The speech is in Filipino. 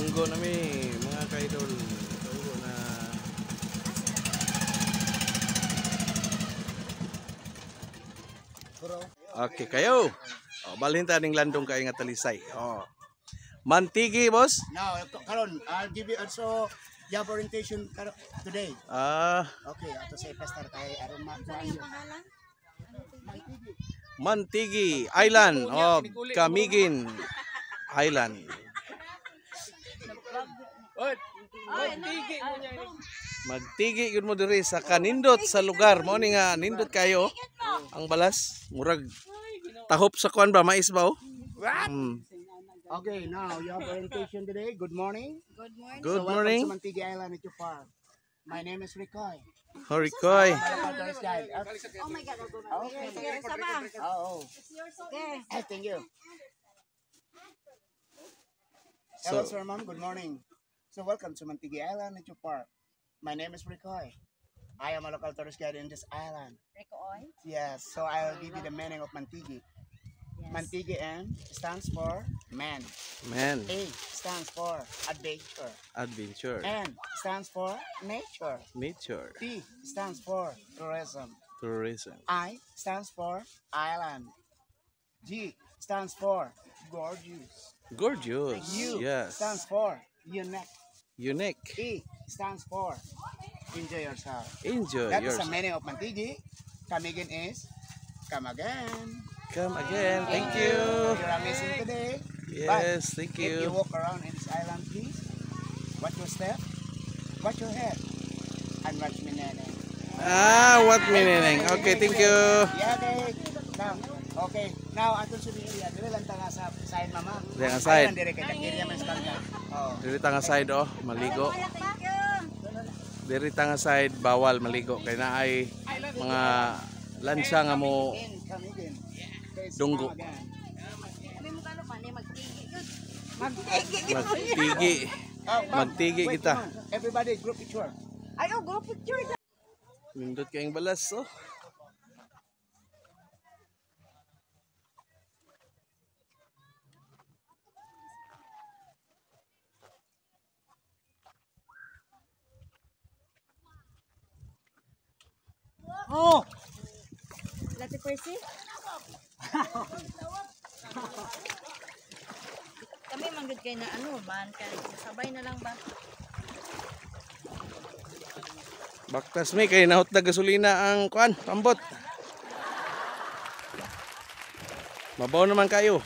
Dunggo na mi mga kaidol. Dunggo na. Okay kayo. Oh, balhin ta ning landong kay nga talisay. Oh. Mantigi, boss? Now, karon, I'll give you also job orientation today. Okay, ato sa pastor kay aron Mantigi Island o Camiguin Island. Magtigi yun mo diri sa kanindot sa lugar mo ni nga nindot kayo ang balas murag tahop sa kuan ba mais ba? Okay, now you have orientation today. Good morning. Good morning. Good So morning. welcome to Mantigi Island at your farm. My name is Ricoy. Horikoy. Oh my God. Okay. Sama. Oh. It's yours. Okay. Thank you. So- Hello, sir, ma'am. Good morning. So welcome to Mantigi Island at your park. My name is Ricoy. I am a local tourist guide in this island. Ricoy. Yes, so I'll give you the meaning of Mantigi. Yes. Mantigi M stands for man. Man, A stands for adventure. adventure, N stands for nature. nature, T stands for tourism. tourism, I stands for island. G stands for gorgeous. gorgeous. U Yes. stands for unique. Unique. E stands for enjoy yourself. Enjoy That is yours. the meaning of Mantigi. Come again is come again. Come again. Thank you. You're amazing today. Yes, thank If you you. walk around in this island, please watch your step, watch your head, and watch me nene. What meaning? Okay, thank you. Yeah, okay. Now, okay. Now, atong sa area, dili lang ta nga sa side mama. Dili nga side. Island dire kay area man sa kanila. Oh. Diri ta nga side oh, maligo. Thank you. Diri ta nga side bawal maligo kay naay mga lansa nga mo Come again. Guys, Dunggo. come again. Kami mo kano pa ni magtigi yun. Magtigi. magtigi. Oh, ma'am, Magtigi wait, kita. come on. Everybody group picture. Ay, oh, go picture. Nindot kayong balas oh. Oh, Lati Percy. Kami manggod kay na ano, man kay sabay na lang ba? Baktas mi kay nahot na gasolina ang kuan, pambot. Mabaw naman kayo.